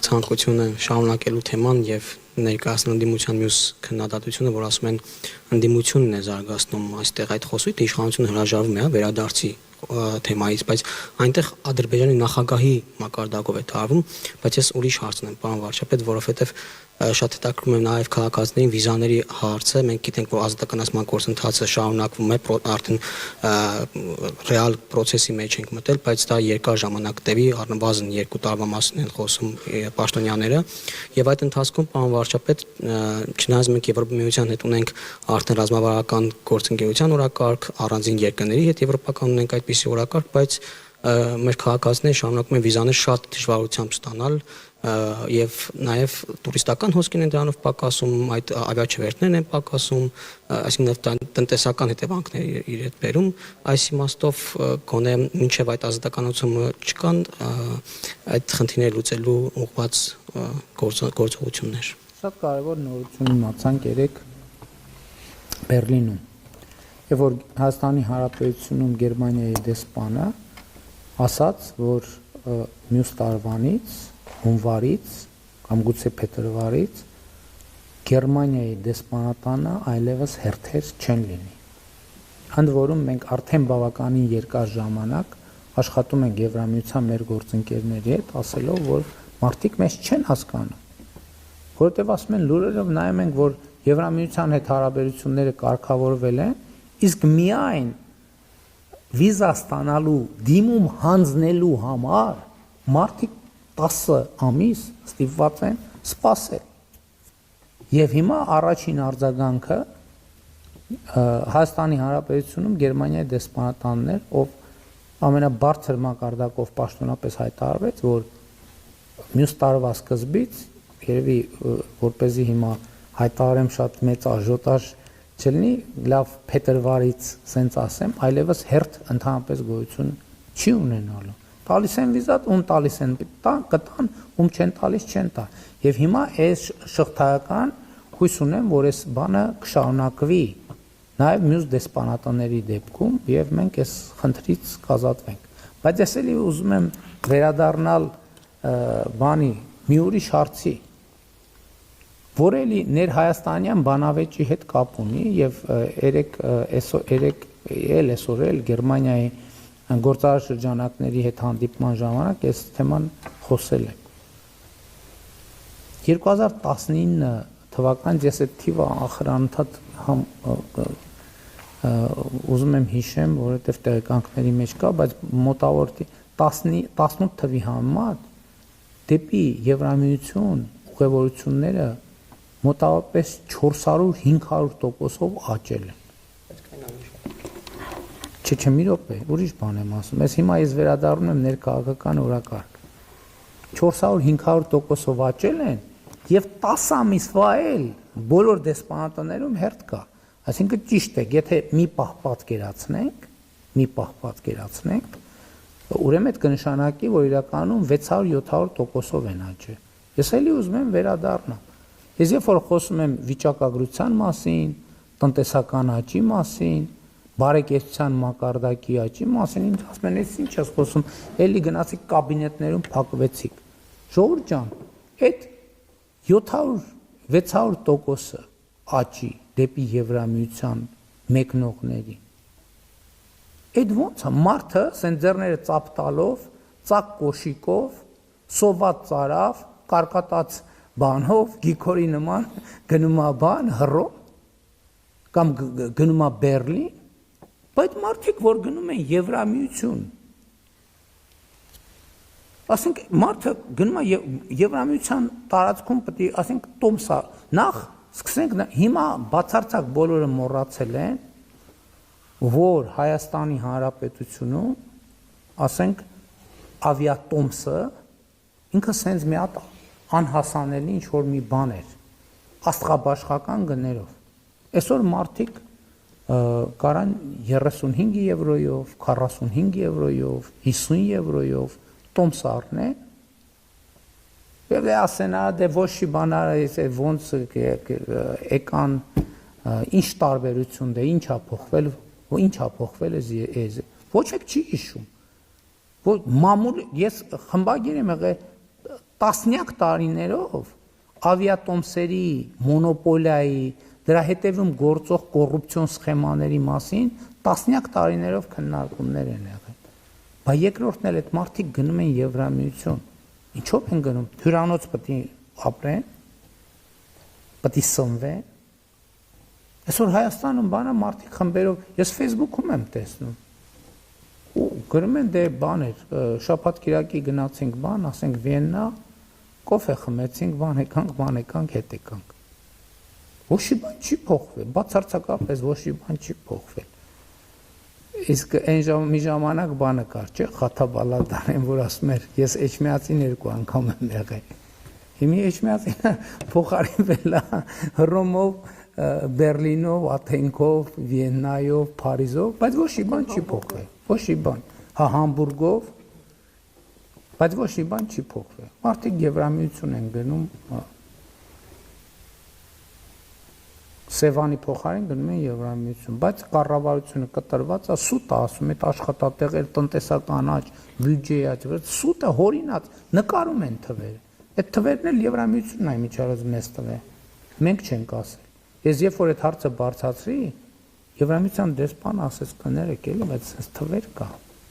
Ցանկությունը շարունակելու թեման եւ ներկայացնել ընդդիմության մյուս քննադատությունը, որ ասում են ընդդիմությունն է զարգացնում այստեղ այդ խոսույթը, իշխանությունը հրաժարվում է վերադարձի թեմայից, բայց այնտեղ Ադրբեջանի նախագահի մակարդակով է տարվում, բայց ես ուրիշ հարց ունեմ, պարոն վարչապետ, որովհետեւ շատ հետաքրքրում է նաև քաղաքացիներին վիզաների հարցը, մենք գիտենք, որ ազատականացման գործընթացը շարունակվում է, արդեն ռեալ process-ի մեջ ենք մտել, բայց դա երկար ժամանակ տևի, առնվազն 2 տարվա մասին են խոսում պաշտոնյաները, եւ այդ ընթացքում, պարոն վարչապետ, չնայած մենք Եվրոպայի միության հետ ունենք արդեն ռազմավարական գործընկերության օրակարգ, առանձին երկրների հետ եվրոպական ունենք այդպիսի օրակարգ, բայց մեր քաղաքացիները շարունակում են վիզաներ շատ դժվարությամբ ստանալ եւ նաեւ տուրիստական հոսքին են դրանով պակասում, այդ ավիաչվերթներն են պակասում, այսինքն տնտեսական հետևանքներ իր հետ բերում, այս իմաստով գոնե մինչեւ այդ ազատականությունը չկան այդ խնդիրները լուծելու ուղղված գործողություններ։ Շատ կարևոր նորություն իմացանք երեք Բերլինում, եւ որ Հայաստանի Հանրապետությունում Գերմանիայի դեսպանը ասաց, որ մյուս տարվանից հունվարից կամ գուցե փետրվարից Գերմանիայի դեսպանատանը այլևս հերթեր չեն լինի։ Ընդ որում մենք արդեն բավականին երկար ժամանակ աշխատում ենք Եվրամիության մեր գործընկերների հետ, ասելով, որ մարդիկ մեզ չեն հասկանում, որովհետև ասում են լուրերով նայում ենք, որ Եվրամիության հետ հարաբերությունները կարգավորվել են, իսկ միայն վիզա ստանալու դիմում հանձնելու համար մարդիկ 10 ամիս ստիպված են սպասել։ Եվ հիմա առաջին արձագանքը Հայաստանի Հանրապետությունում Գերմանիայի դեսպանատանն էր, ով ամենաբարձր մակարդակով պաշտոնապես հայտարարվեց, որ մյուս տարվա սկզբից երևի որպեսզի հիմա հայտարարեմ շատ մեծ աժոտաժ չլինի, լավ փետրվարից սենց ասեմ, այլևս հերթ ընդհանրապես գոյություն չի ունենալու։ Տալիս են վիզա, ում տալիս են կտան, ում չեն տալիս չեն տա։ Եվ հիմա այս շղթայական հույս ունեմ, որ այս բանը կշարունակվի նաև մյուս դեսպանատների դեպքում եւ մենք այս խնդրից կազատվենք։ Բայց ես էլի ուզում եմ վերադառնալ բանի մի ուրիշ հարցի, որ էլի ներհայաստանյան բանավեճի հետ կապ ունի եւ այսօր Գերմանիայի գործարար շրջանակների հետ հանդիպման ժամանակ այս թեման խոսել եմ։ 2019 թվականից ես այդ թիվը ախրանթատ ուզում եմ հիշեմ, որովհետև տեղեկանքների մեջ կա, բայց մոտավոր 18 թվի համար դեպի Եվրամիություն ուղևորությունները մոտավորապես 400-500%-ով աճել են։ Չէ, մի րոպե, ուրիշ բան եմ ասում։ Ես հիմա ես վերադառնում եմ ներքաղաքական օրակարգ։ 400-500%-ով աճել են եւ 10 ամիսվա էլ բոլոր դեսպանատներում հերթ կա։ Այսինքն ճիշտ է, եթե մի պահ պատկերացնենք, ուրեմն այդ կնշանակի, որ իրականում 600-700%-ով են աճել։ Ես էլի ուզում եմ վերադառնալ։ Ես երբ որ խոսում եմ վիճակագրության մասին, տնտեսական աճի մասին, բարեկեցության մակարդակի աճի մասին, ինձ ասում են, ես ինչ ես խոսում, էլի գնացիք կաբինետներում փակվեցիք։ Ժողովուրդ ջան, այդ 700-600% աճի դեպի Եվրամիության մեկնողների։ Այդ ո՞նց է մարդը սեն ձեռները ծափ տալով, ծակ կոշիկով, սոված ծարավ, կարկատած բանով, գիքորի նման գնում է բան հռոմ կամ գնում է Բերլին, բայց մարդիկ որ գնում են Եվրամիություն, ասենք մարդը գնում է Եվրամիության տարածքում պետք է ասենք տոմսա նախ սկսենք հիմա բացարձակ բոլորը մոռացել են, որ Հայաստանի Հանրապետությունում ասենք ավիատոմսը ինքը սենց մի հատ անհասանելի ինչ որ մի բան էր աստղաբաշխական գներով։ Այսօր մարդիկ կարան 35 եվրոյով, 45 եվրոյով, 50 եվրոյով տոմս առնեն եւ ասեն, դե ոչ մի բան արել, ոնց եկան, ինչ տարբերություն դե, ինչա փոխվել է, ոչ մեկ չի հիշում, որ մամուլ ես խմբագիր եմ եղել տասնյակ տարիներով ավիատոմսերի մոնոպոլիայի դրա հետևում գործող կոռուպցիոն սխեմաների մասին տասնյակ տարիներով քննարկումներ են եղել։ Բա երկրորդն էլ այդ մարդիկ գնում են Եվրամիություն։ Ինչով են գնում։ Հյուրանոց պետք է ապրեն, պետք է սնվեն։ Այսօր Հայաստանում բանը մարդիկ խմբերով, ես Facebook-ում եմ տեսնում։ Ու գրում են դե բաներ, շաբաթ կիրակի գնացինք բան, ասենք Վիեննա, կոֆե խմեցինք, բան եկանք, հետ եկանք։ Ոչ մի բան չի փոխվել, բացարձակապես ոչ մի բան չի փոխվել։ Իսկ այն մի ժամանակ բանը կար, չէ՞, Խաթաբալադան, որ ասում էր, ես Էջմիածին 2 անգամ եմ եղել։ Հիմա Էջմիածինը փոխարինվել է Հռոմով, Բերլինով, Աթենքով, Վիեննայով, Փարիզով, բայց ոչ մի բան չի փոխվել։ Ոչ մի բան։ Հա Համբուրգով, բայց ոչ մի բան չի փոխվել։ Մարդիկ Եվրամիություն են գնում, Սևանի փոխարեն գնում են Եվրամիություն, բայց կառավարությունը կտրված է, սուտ է, ասում է աշխատատեղեր, տնտեսական աճ, բյուջեի աճ, սուտ է, հորինած, նկարում են թվերը։ Այդ թվերն էլ Եվրամիությունն է միջարած մեզ տվել։ Մենք չենք ասել։ Ես երբ որ այդ հարցը բարձրացրի, Եվրամիության դեսպանը ասեց կներեք էլի, բայց այս թվեր կա։